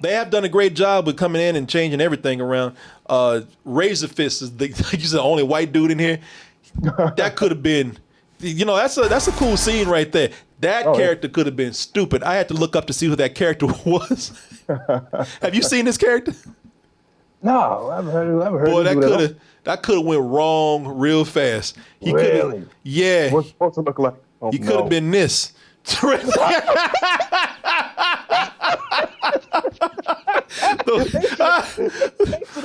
They have done a great job with coming in and changing everything around. Razor Fist is he's the only white dude in here. That could have been, that's a cool scene right there. That character could have been stupid. I had to look up to see who that character was. Have you seen this character? No, I've heard. Boy, that could have went wrong real fast. He really? Yeah. What's it supposed to look like? Oh, he could have been this. They should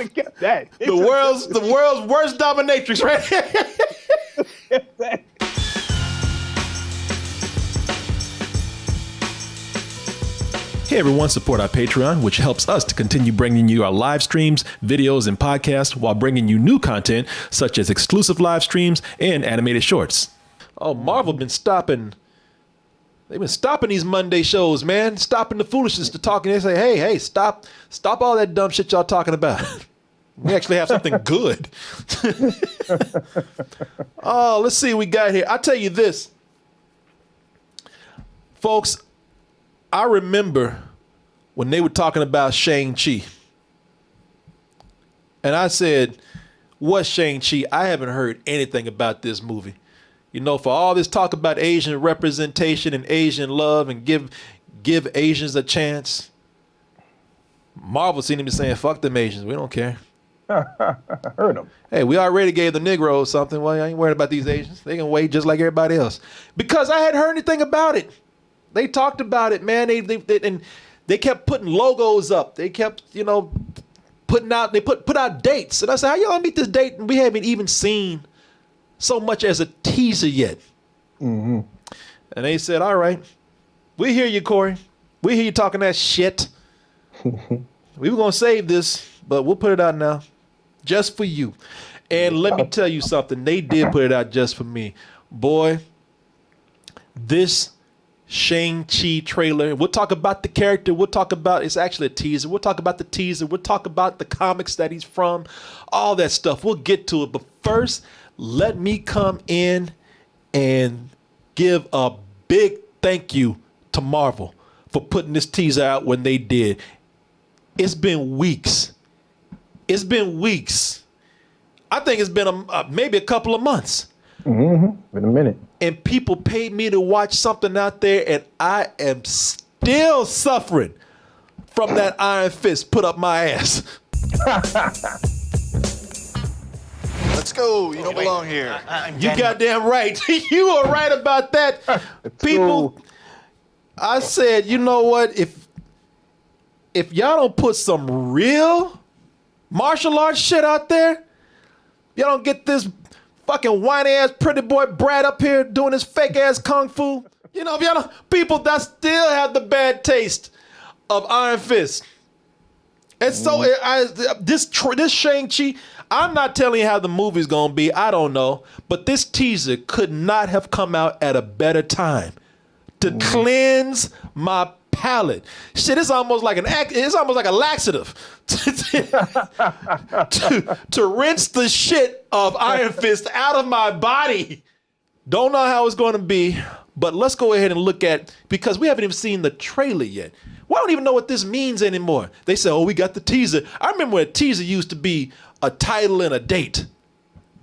have kept that. The world's worst dominatrix, right? Hey everyone, support our Patreon, which helps us to continue bringing you our live streams, videos, and podcasts while bringing you new content such as exclusive live streams and animated shorts. Oh, Marvel been stopping. They've been stopping these Monday shows, man. Stopping the foolishness to talking. They say, hey, stop all that dumb shit y'all talking about. We actually have something good. Oh, let's see what we got here. I'll tell you this. Folks, I remember when they were talking about Shang Chi. And I said, what's Shang Chi? I haven't heard anything about this movie. For all this talk about Asian representation and Asian love and give Asians a chance, Marvel seemed to be saying, fuck them Asians. We don't care. I heard them. Hey, we already gave the Negroes something. Well, I ain't worried about these Asians. They can wait just like everybody else. Because I hadn't heard anything about it. They talked about it, man. They kept putting logos up. They kept, putting out. They put out dates. And I said, how y'all meet this date? And we haven't even seen so much as a teaser yet. Mm-hmm. And they said, all right, we hear you, Corey. We hear you talking that shit. We were going to save this, but we'll put it out now just for you. And let me tell you something. They did put it out just for me. Boy, this Shang-Chi trailer, we'll talk about the character. We'll talk about, it's actually a teaser. We'll talk about the teaser. We'll talk about the comics that he's from, all that stuff. We'll get to it. But first, let me come in and give a big thank you to Marvel for putting this teaser out when they did. It's been weeks. I think it's been maybe a couple of months. Mm-hmm. Been a minute. And people paid me to watch something out there, and I am still suffering from that Iron Fist put up my ass. Let's go. You don't belong here. You goddamn right. You are right about that. People, I said, you know what? If y'all don't put some real martial arts shit out there, y'all don't get this fucking whiny ass pretty boy Brad up here doing his fake ass kung fu. If y'all don't, people that still have the bad taste of Iron Fist. And so this Shang-Chi, I'm not telling you how the movie's gonna be. I don't know, but this teaser could not have come out at a better time to cleanse my palate. Shit, it's almost like a laxative to rinse the shit of Iron Fist out of my body. Don't know how it's going to be, but let's go ahead and look at, because we haven't even seen the trailer yet. We don't even know what this means anymore. They say, oh, we got the teaser. I remember when a teaser used to be a title and a date.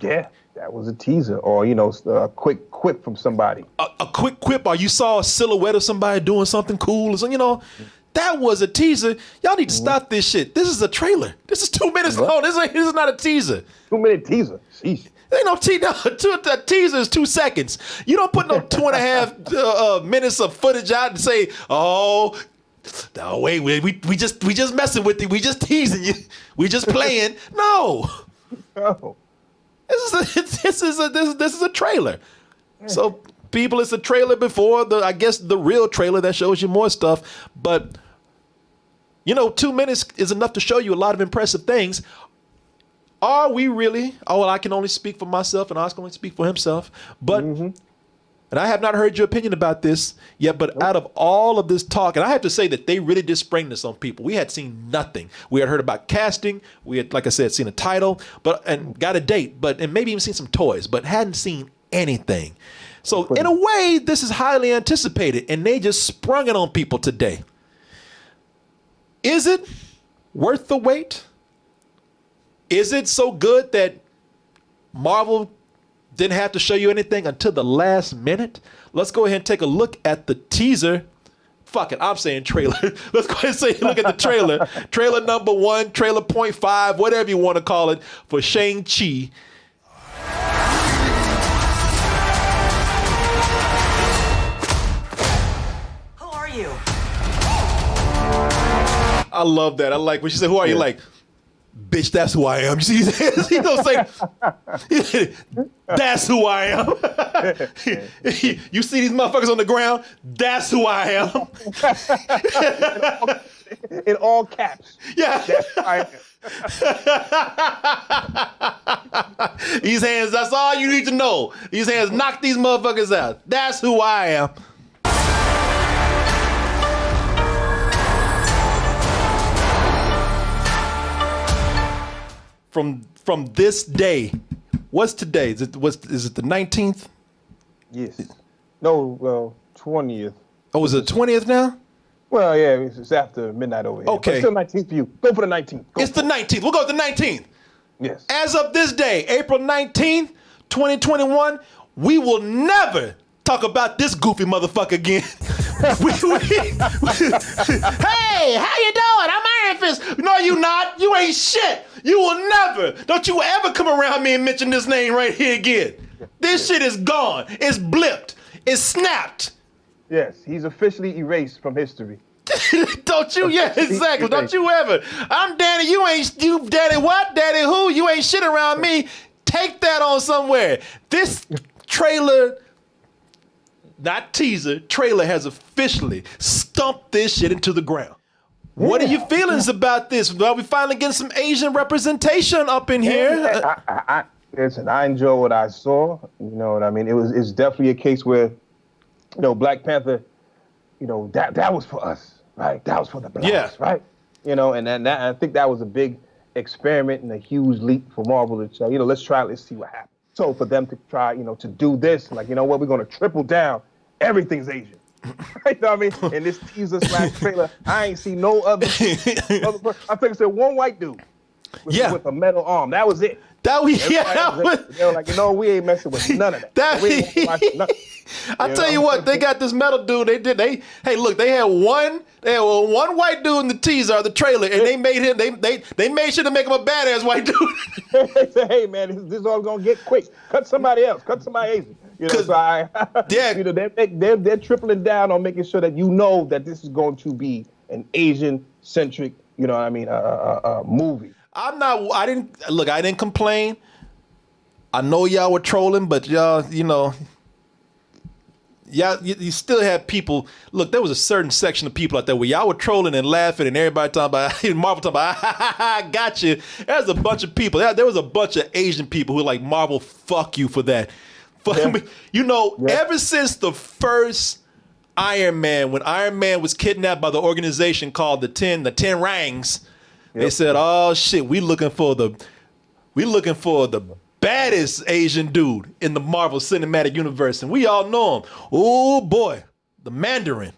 Yeah, that was a teaser, or a quick quip from somebody. A quick quip, or you saw a silhouette of somebody doing something cool, or something, that was a teaser. Y'all need to stop this shit. This is a trailer. This is 2 minutes long. This is not a teaser. 2-minute teaser. Sheesh. Ain't no teaser is 2 seconds. You don't put no 2.5 minutes of footage out and say, oh, no, wait, we just messing with you. We just teasing you. We just playing. No. Oh. This is a trailer. So people, it's a trailer before the real trailer that shows you more stuff. But 2 minutes is enough to show you a lot of impressive things. Are we really? Oh, well, I can only speak for myself, and Oscar can only speak for himself. But and I have not heard your opinion about this yet. But out of all of this talk, and I have to say that they really did spring this on people. We had seen nothing. We had heard about casting. We had, like I said, seen a title, and got a date, and maybe even seen some toys, but hadn't seen anything. So in a way, this is highly anticipated, and they just sprung it on people today. Is it worth the wait? Is it so good that Marvel didn't have to show you anything until the last minute? Let's go ahead and take a look at the teaser. Fuck it, I'm saying trailer. Let's go ahead and say look at the trailer. Trailer number 1, trailer 0.5, whatever you want to call it, for Shang Chi. Who are you? I love that. I like when she said, "Who are you?" Like, bitch, that's who I am. You see his hands? He don't say, that's who I am. You see these motherfuckers on the ground? That's who I am. In all caps. Yeah. That's who I am. These hands, that's all you need to know. These hands knock these motherfuckers out. That's who I am. From this day, what's today? Is it the 19th? Yes. No, well, 20th. Oh, is it the 20th now? Well, yeah, it's after midnight over here. Okay. But still 19th for you. Go for the 19th. Go It's the 19th. We'll go with the 19th. Yes. As of this day, April 19th, 2021, we will never talk about this goofy motherfucker again. Hey, how you doing? I'm Iron Fist. No, you not. You ain't shit. You will never. Don't you ever come around me and mention this name right here again. This shit is gone. It's blipped. It's snapped. Yes, he's officially erased from history. Don't you? Yeah, exactly. Don't you ever. I'm Danny. You Daddy what? Daddy who? You ain't shit around me. Take that on somewhere. This trailer, not teaser, trailer has officially stumped this shit into the ground. What are your feelings about this? Are we finally getting some Asian representation up in here? Listen, I enjoy what I saw. You know what I mean? It's definitely a case where, Black Panther, that was for us, right? That was for the blacks, right? And I think that was a big experiment and a huge leap for Marvel to say, let's see what happens. So for them to try, to do this, like, we're going to triple down. Everything's Asian. You know what I mean? In this teaser / trailer, I ain't seen no other person. I think it said one white dude with a metal arm. That was it. They were like, we ain't messing with none of that. I tell you what, they got this metal dude. They had one white dude in the teaser or the trailer, and they made him. They made sure to make him a badass white dude. They said, hey man, this is all gonna get quick. Cut somebody else. Cut somebody Asian. They're tripling down on making sure that that this is going to be an Asian centric, movie. I didn't complain. I know y'all were trolling, but y'all, you still had people. Look, there was a certain section of people out there where y'all were trolling and laughing, and everybody talking about Marvel talking about, I got you. There's a bunch of people. There was a bunch of Asian people who were like, Marvel, fuck you for that. Ever since the first Iron Man, when Iron Man was kidnapped by the organization called the Ten Rings, they said, "Oh shit, we looking for the baddest Asian dude in the Marvel Cinematic Universe," and we all know him. Oh boy, the Mandarin.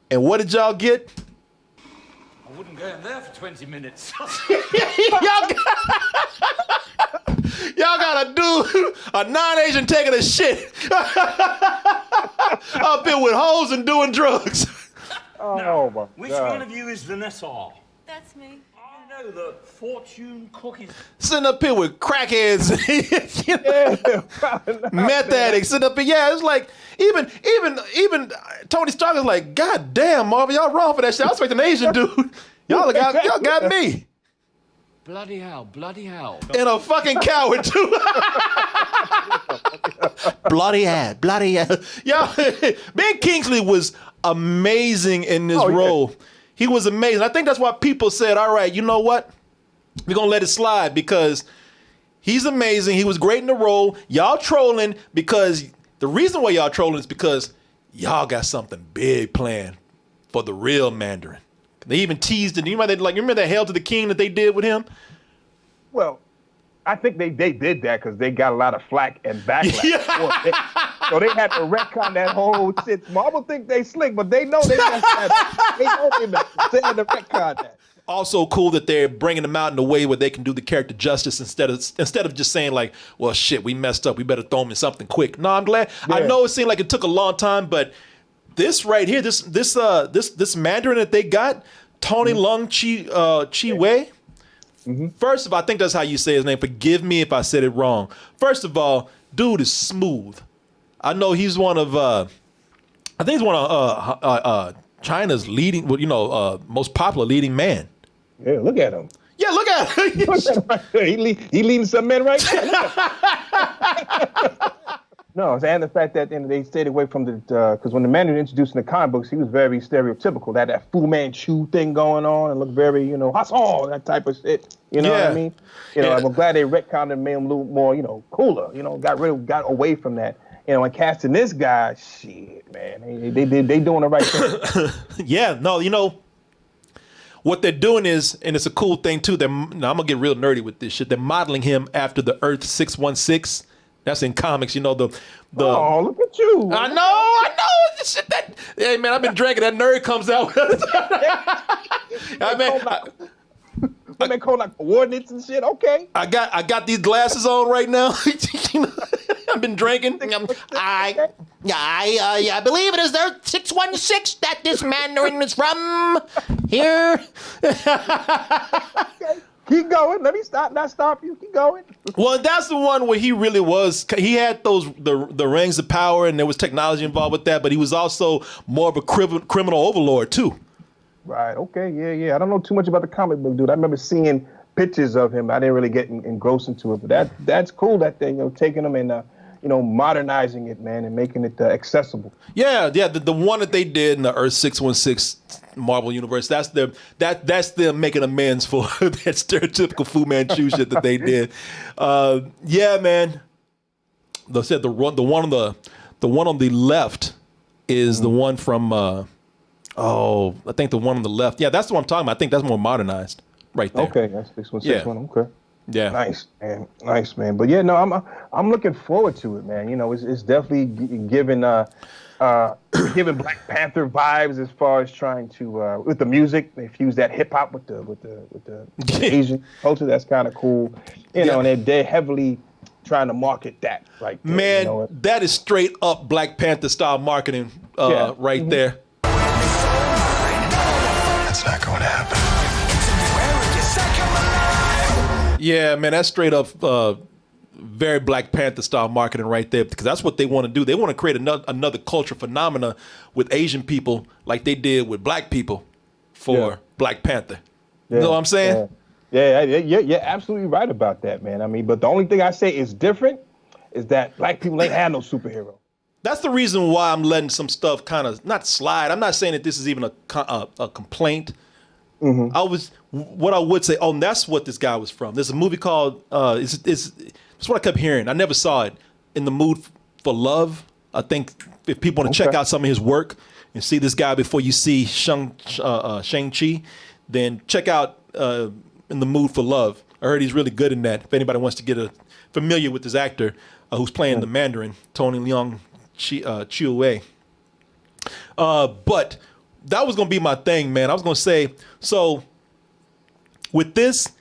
And what did y'all get? I wouldn't go in there for 20 minutes. Y'all got a dude, a non-Asian taking a shit up here with hoes and doing drugs. Oh my Which God. one of you is Vanessa? That's me. I know the fortune cookies. Sitting up here with crackheads, meth addicts, sitting up here. Yeah, it's like even Tony Stark is like, God damn, Marvel, y'all wrong for that shit. I was expecting an Asian dude. Y'all got me. Bloody hell, bloody hell. And a fucking coward too. bloody hell. Y'all, Ben Kingsley was amazing in this role. He was amazing. I think that's why people said, all right, you know what? We're going to let it slide because he's amazing. He was great in the role. Y'all trolling because the reason why y'all trolling is because y'all got something big planned for the real Mandarin. They even teased it. You remember that Hail to the King that they did with him? Well, I think they did that because they got a lot of flack and backlash. So they had to retcon that whole shit. Marvel think they slick, but they know they messed that. They know they messed it. They had to retcon that. Also cool that they're bringing them out in a way where they can do the character justice instead of just saying like, well, shit, we messed up, we better throw them in something quick. No, I'm glad. Yeah. I know it seemed like it took a long time, but this right here, this Mandarin that they got, Tony Lung Chi Wei. First of all, I think that's how you say his name. Forgive me if I said it wrong. First of all, dude is smooth. I know he's one of China's leading, most popular leading man. Yeah, look at him. Yeah, look at him. Look at him right there. He leading some men right there. No, and the fact that they stayed away from because when the Mandarin introduced in the comic books, he was very stereotypical. That Fu Manchu thing going on and looked very, Hassan, that type of shit. You know what I mean? I'm glad they retconned and made him a little more, cooler. Got away from that. And casting this guy, shit, man, they doing the right thing. Yeah, no, what they're doing is, and it's a cool thing too. I'm gonna get real nerdy with this shit. They're modeling him after the Earth 616. That's in comics, the. Oh, look at you! I know. This shit hey man, I've been drinking. That nerd comes out. They call like coordinates and shit. Okay. I got these glasses on right now. I've been drinking. I believe it is there 616 that this Mandarin is from. Here. Okay. Keep going. Let me not stop you. Keep going. Well, that's the one where he really was. He had the rings of power, and there was technology involved with that. But he was also more of a criminal overlord too. Right. Okay. Yeah. I don't know too much about the comic book, dude. I remember seeing pictures of him. I didn't really get engrossed into it, but that's cool. That thing, taking him and modernizing it, man, and making it accessible. Yeah. The one that they did in the Earth 616 Marvel universe. That's them making amends for that stereotypical Fu Manchu shit that they did. Yeah, man. They said the one on the left is the one from. I think the one on the left. Yeah, that's the one I'm talking about. I think that's more modernized, right there. Okay, that's 616 one. Okay. Yeah. Nice, man. But yeah, no, I'm looking forward to it, man. It's definitely giving Black Panther vibes as far as trying to with the music. They fuse that hip hop with the Asian culture. That's kind of cool. And they're heavily trying to market that right there. Man, that is straight up Black Panther style marketing right there. That's not going to happen. Yeah, man, that's straight up very Black Panther style marketing right there, because that's what they want to do. They want to create another culture phenomena with Asian people like they did with black people for Black Panther. You know what I'm saying? Yeah, you're absolutely right about that, man. I mean, but the only thing I say is different is that black people ain't had no superhero. That's the reason why I'm letting some stuff kind of not slide. I'm not saying that this is even a complaint. What I would say, and that's what this guy was from. There's a movie called, it's what I kept hearing. I never saw it. In the Mood for Love. I think if people want to check out some of his work and see this guy before you see Shang Chi, then check out In the Mood for Love. I heard he's really good in that. If anybody wants to get familiar with this actor who's playing the Mandarin, Tony Leung Chiu-wei. But that was going to be my thing, man. I was going to say, so with this,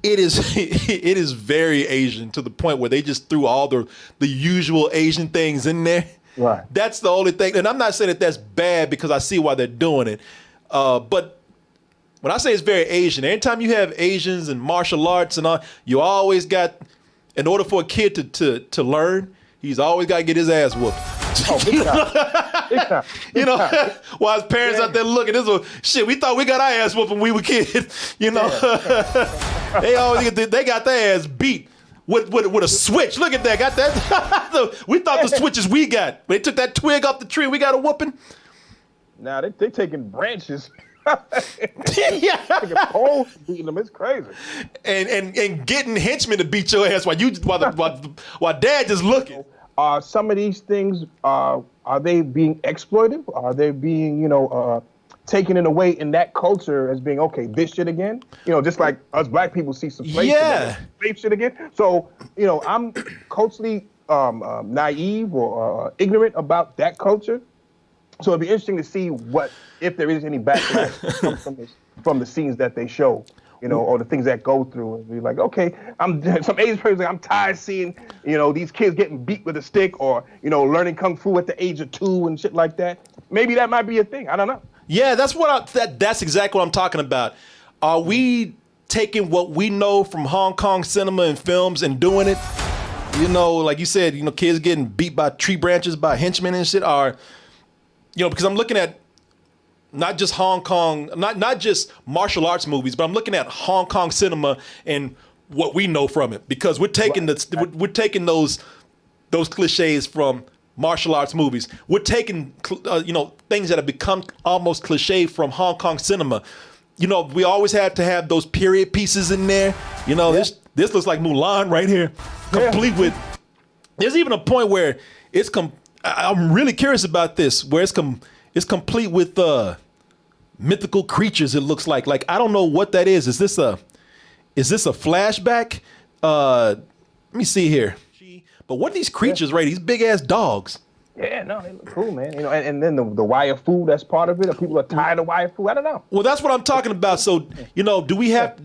it is very Asian to the point where they just threw all the usual Asian things in there. Right. That's the only thing. And I'm not saying that that's bad because I see why they're doing it. But when I say it's very Asian, anytime you have Asians and martial arts and all, you always got, in order for a kid to learn, he's always got to get his ass whooped. Oh, big time. While his parents out there looking, shit, we thought we got our ass whooped when we were kids. They got their ass beat with a switch. Look at that, got that. We thought the switches we got. They took that twig off the tree, we got a whooping. Now they taking branches. Yeah. Taking poles, beating them. It's crazy. And getting henchmen to beat your ass while dad just looking. Some of these things, are they being exploited? Are they being, taken in a way in that culture as being, okay, this shit again? Just like us black people see some slave shit again. So, I'm culturally naive or ignorant about that culture. So it'd be interesting to see if there is any backlash from the scenes that they show, or the things that go through. And be like, okay, some Asian person, like, I'm tired seeing, these kids getting beat with a stick, or learning kung fu at the age of 2 and shit like that. Maybe that might be a thing. I don't know. Yeah, that's exactly what I'm talking about. Are we taking what we know from Hong Kong cinema and films and doing it? Like you said, kids getting beat by tree branches by henchmen and shit. Are because I'm looking at not just Hong Kong, not just martial arts movies, but I'm looking at Hong Kong cinema and what we know from it, because we're taking we're taking those cliches from martial arts movies. We're taking things that have become almost cliche from Hong Kong cinema. We always have to have those period pieces in there. This looks like Mulan right here, complete with. There's even a point where I'm really curious about this, where it's complete with mythical creatures. It looks like I don't know what that is. Is this a flashback? Let me see here. But what are these creatures, right? These big ass dogs. Yeah, no, they look cool, man. And then the wire food, that's part of it. Or people are tired of wire food. I don't know. Well, that's what I'm talking about. So, do we have?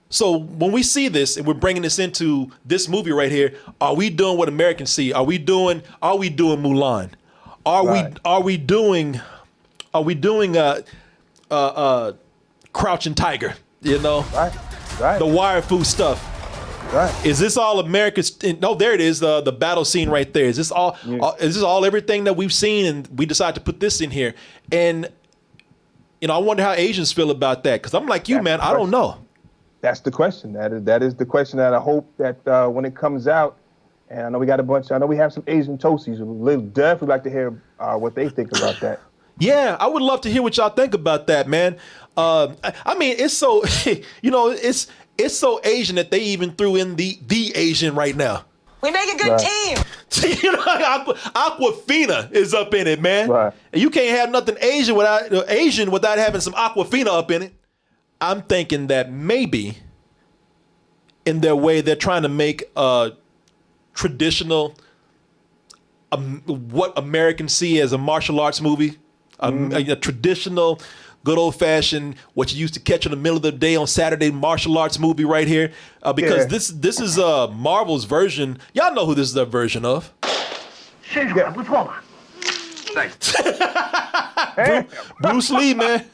So when we see this and we're bringing this into this movie right here, are we doing what Americans see? Are we doing Mulan? Are we doing Crouching Tiger? Right. The wire food stuff. Right. Is this all America's? No, there it is. The battle scene right there. Is this all? Is this all everything that we've seen, and we decide to put this in here? And I wonder how Asians feel about that, because I'm like you, man. I don't know. That's the question. That is the question that I hope that when it comes out, and I know we got I know we have some Asian toasties. We'd definitely like to hear what they think about that. Yeah, I would love to hear what y'all think about that, man. I mean, it's so it's so Asian that they even threw in the Asian right now. We make a good team. Aquafina is up in it, man. Right. And you can't have nothing Asian without having some Aquafina up in it. I'm thinking that maybe in their way they're trying to make a traditional what Americans see as a martial arts movie, a traditional, good old fashioned, what you used to catch in the middle of the day on Saturday martial arts movie right here, because this is Marvel's version. Y'all know who this is their version of. Bruce Lee, man.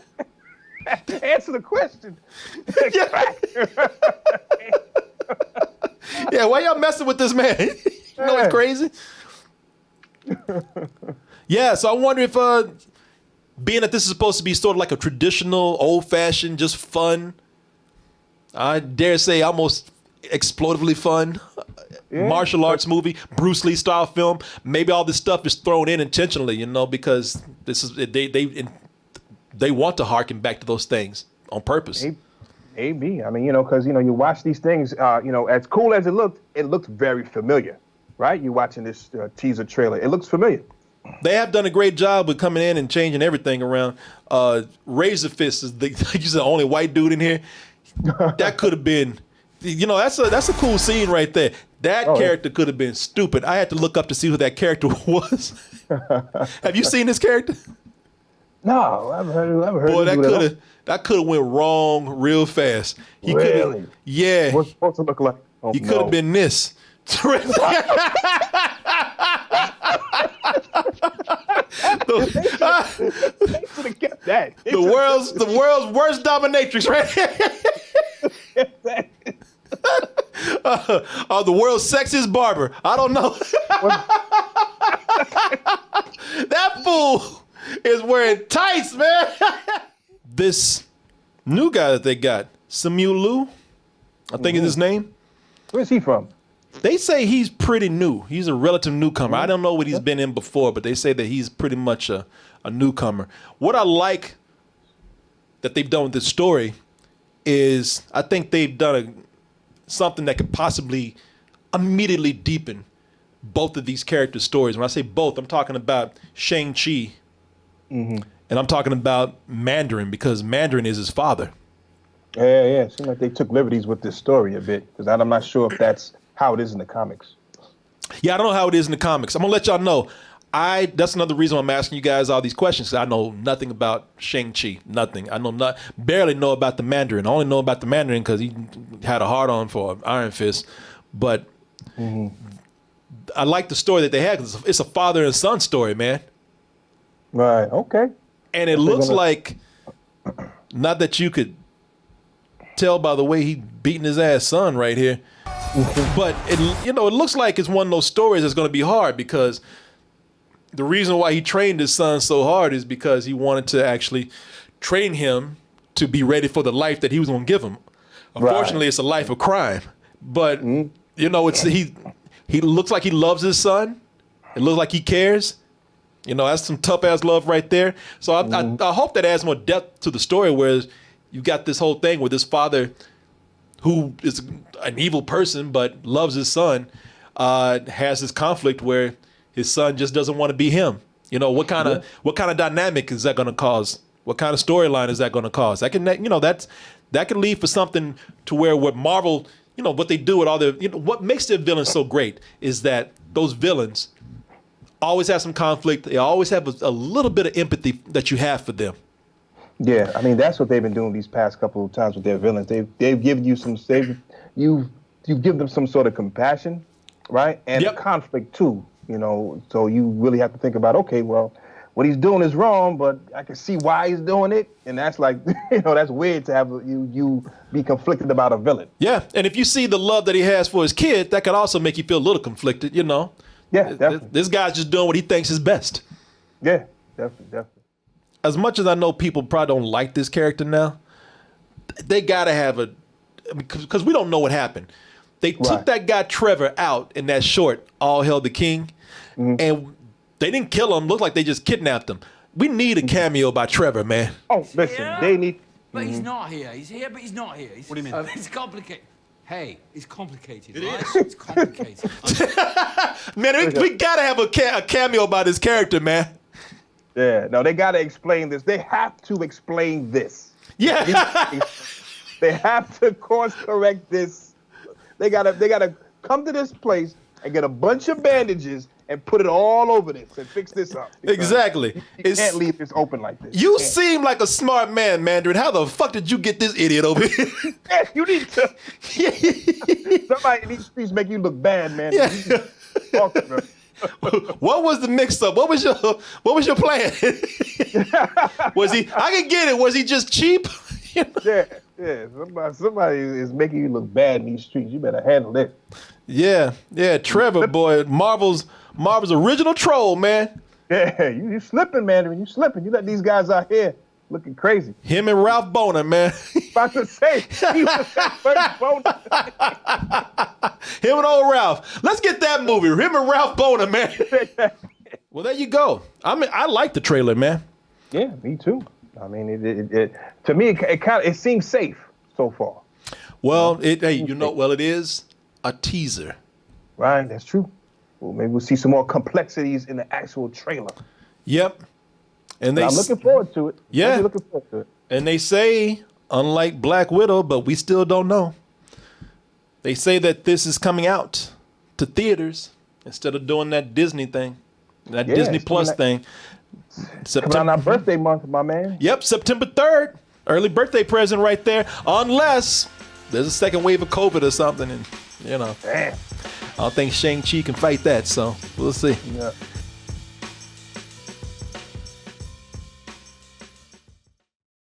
Answer the question. Yeah, why y'all messing with this man? It's crazy. Yeah, so I wonder if being that this is supposed to be sort of like a traditional, old-fashioned, just fun, I dare say almost explosively fun martial arts movie, Bruce Lee style film, maybe all this stuff is thrown in intentionally, because this is they want to harken back to those things on purpose. Maybe. I mean, because you watch these things, as cool as it looked very familiar, right? You watching this teaser trailer, it looks familiar. They have done a great job with coming in and changing everything around. Razor Fist is the only white dude in here. That could have been, that's a cool scene right there. That character could have been stupid. I had to look up to see who that character was. Have you seen this character? No, I've heard. Boy, that could have went wrong real fast. Really? Yeah. What's it supposed to look like? He could have been this. The world's worst dominatrix, right? The world's sexiest barber. I don't know. That fool is wearing tights, man. This new guy that they got, Simu Liu, I think is his name. Where's he from? They say he's pretty new. He's a relative newcomer. I don't know what he's been in before, but they say that he's pretty much a newcomer. What I like that they've done with this story is I think they've done something that could possibly immediately deepen both of these characters' stories. When I say both, I'm talking about Shang Chi, and I'm talking about Mandarin, because Mandarin is his father. Yeah. It seems like they took liberties with this story a bit, because I'm not sure if that's how it is in the comics. Yeah, I don't know how it is in the comics. I'm gonna let y'all know. That's another reason why I'm asking you guys all these questions. 'Cause I know nothing about Shang Chi. Nothing. I know barely know about the Mandarin. I only know about the Mandarin because he had a hard on for Iron Fist. But I like the story that they had because it's a father and son story, man. Right. Okay. And it looks like, not that you could tell by the way he beating his ass son right here, but it looks like it's one of those stories that's going to be hard because the reason why he trained his son so hard is because he wanted to actually train him to be ready for the life that he was going to give him. Unfortunately, it's a life of crime, but he looks like he loves his son. It looks like he cares. That's some tough ass love right there. So I hope that adds more depth to the story, where you got this whole thing with this father who is an evil person but loves his son, has this conflict where his son just doesn't want to be him. What kind of dynamic is that going to cause? What kind of storyline is that going to cause? That can lead for something to where what Marvel, what they do with all their, what makes their villains so great is that those villains always have some conflict. They always have a little bit of empathy that you have for them. Yeah, I mean that's what they've been doing these past couple of times with their villains. They've given you you give them some sort of compassion, right? And conflict too. So you really have to think about, okay, well, what he's doing is wrong, but I can see why he's doing it, and that's like, that's weird to have you be conflicted about a villain. Yeah, and if you see the love that he has for his kid, that could also make you feel a little conflicted. Yeah, definitely. This guy's just doing what he thinks is best. Yeah, definitely. As much as I know people probably don't like this character now, they gotta have because we don't know what happened. They took that guy Trevor out in that short, All Hail the King, and they didn't kill him. Looked like they just kidnapped him. We need a cameo by Trevor, man. Oh, listen, they need. But he's not here. He's here, but he's not here. What do you mean? It's complicated. Hey, it's complicated, right? It's complicated. Man, we gotta have a cameo by this character, man. Yeah, no, they gotta explain this. They have to explain this. Yeah. They have to course correct this. They gotta come to this place and get a bunch of bandages and put it all over this and fix this up. Exactly. You can't leave this open like this. You seem like a smart man, Mandarin. How the fuck did you get this idiot over here? Yeah, you need to. Somebody needs to make you look bad, man. Yeah. Talk to them. What was the mix-up? What was your plan? Was he? I can get it. Was he just cheap? Yeah. Somebody is making you look bad in these streets. You better handle it. Yeah. Trevor, boy, Marvel's original troll, man. Yeah, you slipping, man. You slipping. You let these guys out here looking crazy. Him and Ralph Boner, man. About to say, he was that first Boner. Him and old Ralph. Let's get that movie. Him and Ralph Boner, man. Well, there you go. I like the trailer, man. Yeah, me too. I mean, it to me, it seems safe so far. Well, it is a teaser. Right, that's true. Well, maybe we'll see some more complexities in the actual trailer. Yep. And I'm looking forward to it. Yeah. I'm looking forward to it. And they say, unlike Black Widow, but we still don't know, they say that this is coming out to theaters instead of doing that Disney thing, that Disney Plus thing. Coming out our birthday month, my man. Yep, September 3rd. Early birthday present right there. Unless there's a second wave of COVID or something. And, Damn. I don't think Shang Chi can fight that. So we'll see. Yeah.